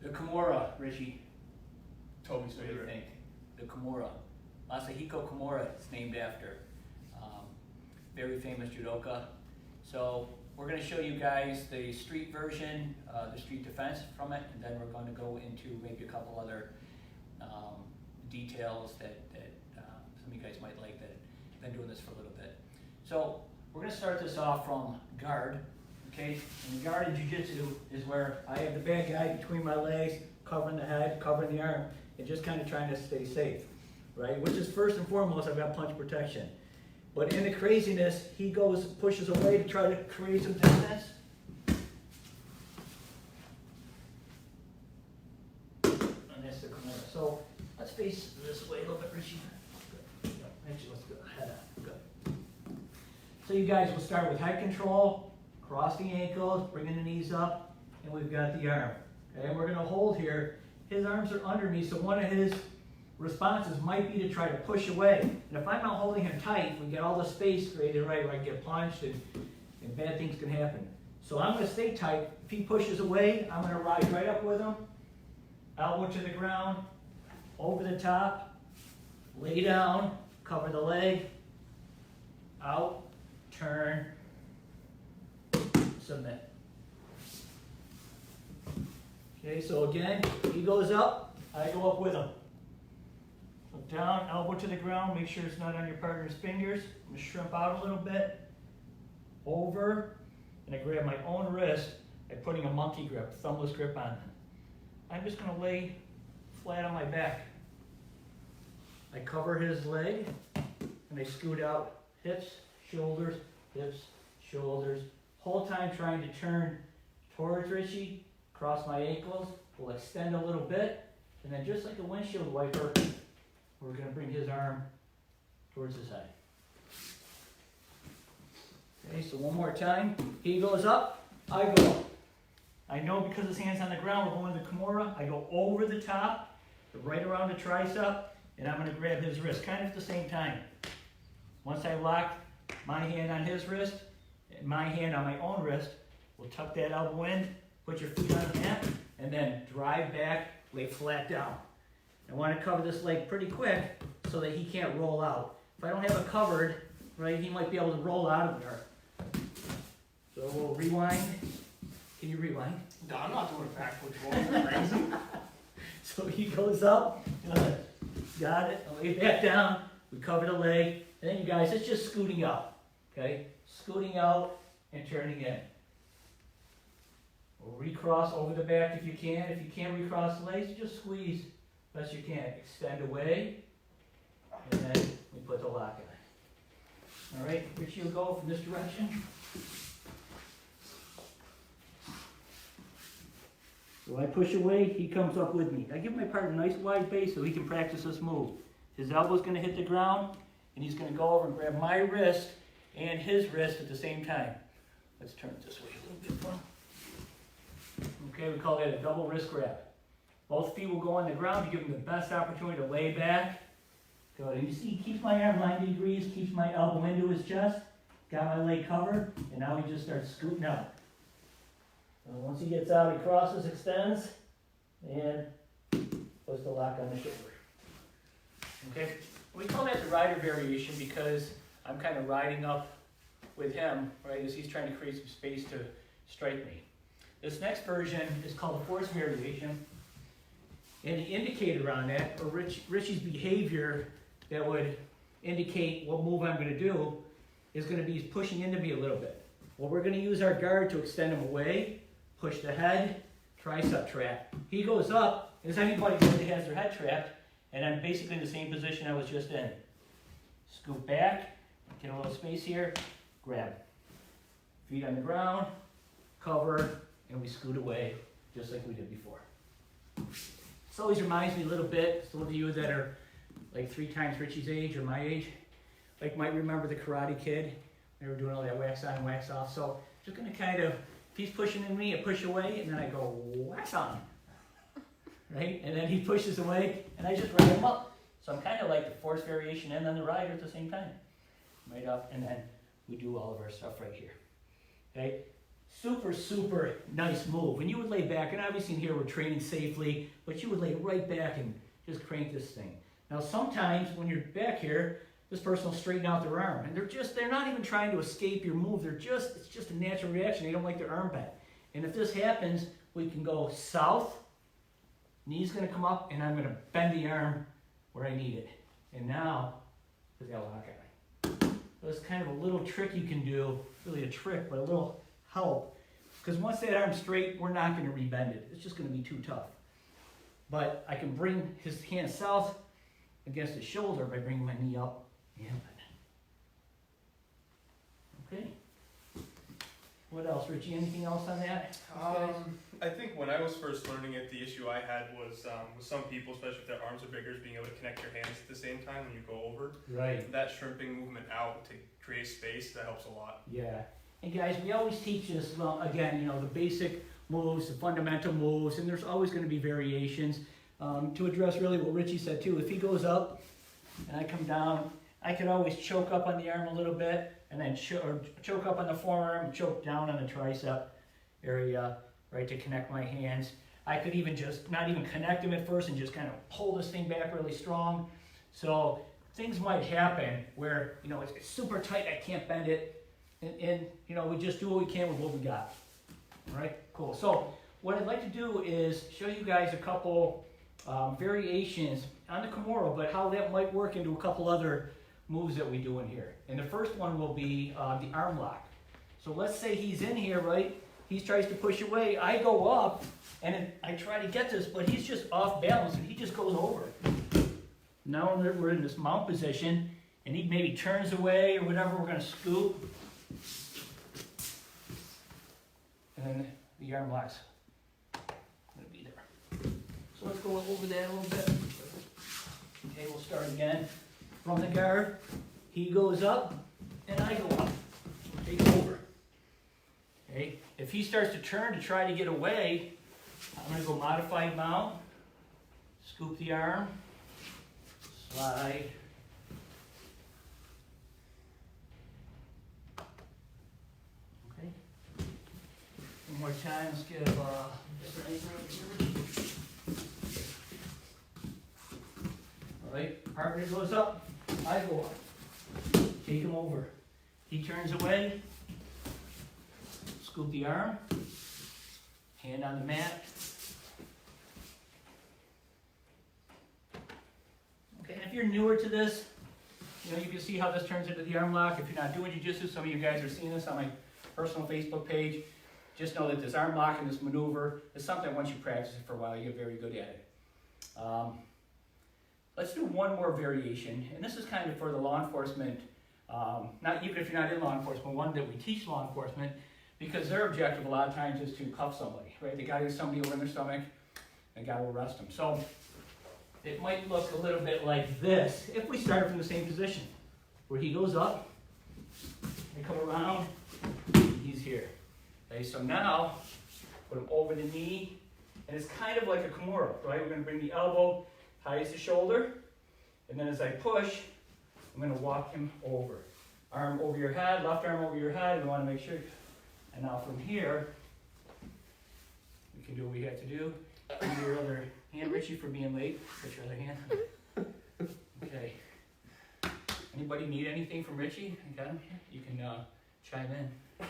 The Kimura, Richie. Toby's What do you favorite. think? The Kimura. Masahiko Kimura, it's named after. Very famous judoka. So we're going to show you guys the street version, the street defense from it, and then we're going to go into maybe a couple other details that some of you guys might like that have been doing this for a little bit. So we're going to start this off from guard. Okay, and the guard in jiu-jitsu is where I have the bad guy between my legs, covering the head, covering the arm, and just kind of trying to stay safe, right? Which is first and foremost, I've got punch protection. But in the craziness, he pushes away to try to create some distance. And that's the Kimura. So let's face this way a little bit, Richie. Good. Actually, let's go head up. Good. So you guys will start with head control, cross the ankles, bringing the knees up, and we've got the arm. Okay, and we're going to hold here. His arms are under me, so one of his responses might be to try to push away. And if I'm not holding him tight, we get all the space created right where I get punched and bad things can happen. So I'm going to stay tight. If he pushes away, I'm going to rise right up with him, elbow to the ground, over the top, lay down, cover the leg, out, turn, submit. Okay, so again, he goes up, I go up with him. So down, elbow to the ground, make sure it's not on your partner's fingers. I'm going to shrimp out a little bit, over, and I grab my own wrist by putting a monkey grip, thumbless grip on. I'm just going to lay flat on my back. I cover his leg, and I scoot out hips, shoulders, whole time trying to turn towards Richie, cross my ankles, we'll extend a little bit, and then just like a windshield wiper, we're going to bring his arm towards his head. Okay, so one more time. He goes up, I go up. I know because his hand's on the ground, we're going to the Kimura. I go over the top, right around the tricep, and I'm going to grab his wrist, kind of at the same time. Once I lock my hand on his wrist, and my hand on my own wrist, we'll tuck that elbow in, put your feet on the mat, and then drive back, lay flat down. I want to cover this leg pretty quick so that he can't roll out. If I don't have it covered, right, he might be able to roll out of there. So we'll rewind. Can you rewind? No, I'm not doing a backwards roll. You're crazy. So he goes up, got it, lay back down, we cover the leg, and then you guys, it's just scooting up, okay? Scooting out and turning in. We'll recross over the back if you can. If you can't recross the legs, just squeeze best you can. Extend away, and then we put the lock in. All right, Richie will go from this direction. So I push away, he comes up with me. I give my partner a nice wide base so he can practice this move. His elbow's going to hit the ground, and he's going to go over and grab my wrist and his wrist at the same time. Let's turn it this way a little bit. Okay, we call that a double wrist grab. Both feet will go on the ground to give him the best opportunity to lay back. Good, and you see he keeps my arm 90 degrees, keeps my elbow into his chest, got my leg covered, and now he just starts scooting out. And once he gets out, he crosses, extends, and puts the lock on the shoulder. Okay, we call that the rider variation because I'm kind of riding up with him, right, as he's trying to create some space to strike me. This next version is called the force variation, and the indicator on that, or Richie's behavior that would indicate what move I'm going to do, is going to be pushing into me a little bit. Well, we're going to use our guard to extend him away, push the head, tricep trap. He goes up, as anybody that has their head trapped, and I'm basically in the same position I was just in. Scoot back, get a little space here, grab. Feet on the ground, cover, and we scoot away, just like we did before. This always reminds me a little bit, some of you that are like 3 times Richie's age or my age, like might remember the Karate Kid. They were doing all that wax on, wax off. So just gonna kind of, if he's pushing in me, I push away, and then I go wax on, right? And then he pushes away, and I just ride him up. So I'm kind of like the force variation and then the rider at the same time. Right up, and then we do all of our stuff right here. Okay? Super, super nice move. And you would lay back, and obviously in here we're training safely, but you would lay right back and just crank this thing. Now sometimes when you're back here, this person will straighten out their arm, and they're not even trying to escape your move. It's just a natural reaction. They don't like their arm bent. And if this happens, we can go south, knee's gonna come up, and I'm gonna bend the arm where I need it. And now, put that lock on. So it's kind of a little trick you can do, really a trick, but a little help. Because once that arm's straight, we're not gonna rebend it. It's just gonna be too tough. But I can bring his hand south against his shoulder by bringing my knee up. Okay. What else, Richie? Anything else on that? I think when I was first learning it, the issue I had was with some people, especially if their arms are bigger, is being able to connect your hands at the same time when you go over. Right. That shrimping movement out to create space, that helps a lot. Yeah. And guys, we always teach this, well, again, the basic moves, the fundamental moves, and there's always going to be variations. To address really what Richie said too, if he goes up and I come down, I could always choke up on the arm a little bit, and then choke up on the forearm, and choke down on the tricep area, right, to connect my hands. I could even just not even connect them at first and just kind of pull this thing back really strong. So things might happen where, it's super tight, I can't bend it, and we just do what we can with what we got. All right, cool. So what I'd like to do is show you guys a couple variations on the Kimura, but how that might work into a couple other moves that we do in here. And the first one will be the arm lock. So let's say he's in here, right? He tries to push away. I go up, and I try to get this, but he's just off balance, and he just goes over. Now we're in this mount position, and he maybe turns away or whatever. We're going to scoop. And then the arm lock's going to be there. So let's go over that a little bit. Okay, we'll start again. From the guard, he goes up, and I go up. Take over. Okay, if he starts to turn to try to get away, I'm going to go modified mount, scoop the arm, slide. Okay. One more time, let's give different angle here. All right, partner goes up, I go up. Take him over. He turns away. Scoop the arm. Hand on the mat. Okay, and if you're newer to this, you can see how this turns into the arm lock. If you're not doing jiu-jitsu, some of you guys are seeing this on my personal Facebook page. Just know that this arm lock and this maneuver is something once you practice it for a while, you get very good at it. Let's do one more variation, and this is kind of for the law enforcement, not even if you're not in law enforcement, one that we teach law enforcement, because their objective a lot of times is to cuff somebody, right? They got to get somebody over in their stomach, and got to arrest them. So it might look a little bit like this if we start from the same position, where he goes up, I come around, he's here. Okay, so now put him over the knee, and it's kind of like a Kimura, right? We're going to bring the elbow high as the shoulder, and then as I push, I'm going to walk him over. Arm over your head, left arm over your head, we want to make sure. And now from here, we can do what we have to do. Put your other hand, Richie, for being late. Put your other hand. Okay. Anybody need anything from Richie? I got him here. You can chime in.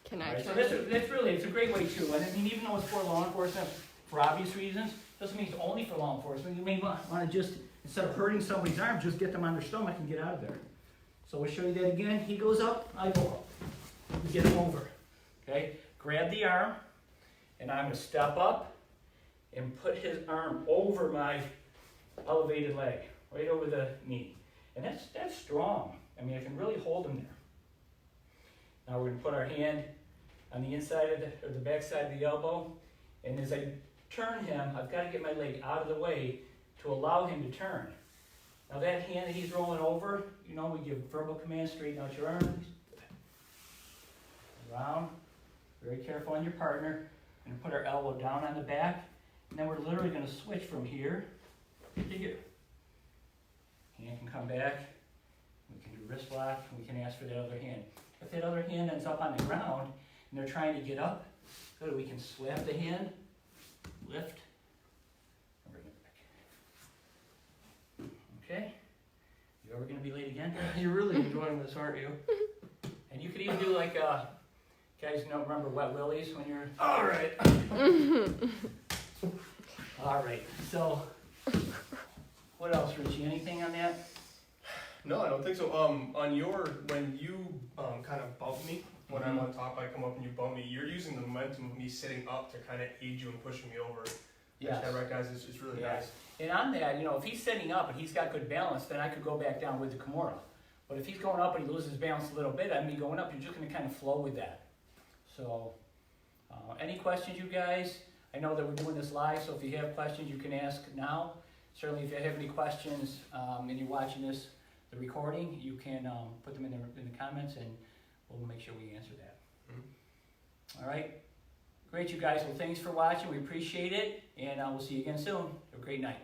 Can I Right, so chime that's, in? that's really, it's a great way too. And I mean, even though it's for law enforcement, for obvious reasons, doesn't mean it's only for law enforcement. You may want to just, instead of hurting somebody's arm, just get them on their stomach and get out of there. So we'll show you that again. He goes up, I go up. We get him over. Okay? Grab the arm, and I'm going to step up and put his arm over my elevated leg, right over the knee. And that's strong. I mean, I can really hold him there. Now we're going to put our hand on the inside of the back side of the elbow, and as I turn him, I've got to get my leg out of the way to allow him to turn. Now that hand that he's rolling over, we give verbal commands, straighten out your arms. Around. Very careful on your partner. And put our elbow down on the back. And then we're literally going to switch from here to here. Hand can come back. We can do wrist lock. We can ask for that other hand. If that other hand ends up on the ground, and they're trying to get up, good, we can slap the hand, lift, and bring it back. Okay? You ever gonna be late again? You're really enjoying this, aren't you? And you could even do like, guys remember Wet Willies when you're, All right. all right, so, what else, Richie, anything on that? No, I don't think so. On your, when you kind of bump me, when I'm on top, I come up and you bump me, you're using the momentum of me sitting up to kind of aid you and pushing me over. Yes. That right, guys, it's really nice. And on that, if he's sitting up and he's got good balance, then I could go back down with the Kimura. But if he's going up and he loses balance a little bit, I'd be going up, you're just gonna kind of flow with that. So, any questions, you guys? I know that we're doing this live, so if you have questions, you can ask now. Certainly, if you have any questions and you're watching this, the recording, you can put them in the comments, and we'll make sure we answer that. Mm-hmm. All right, great, you guys. Well, thanks for watching. We appreciate it, and we'll see you again soon. Have a great night.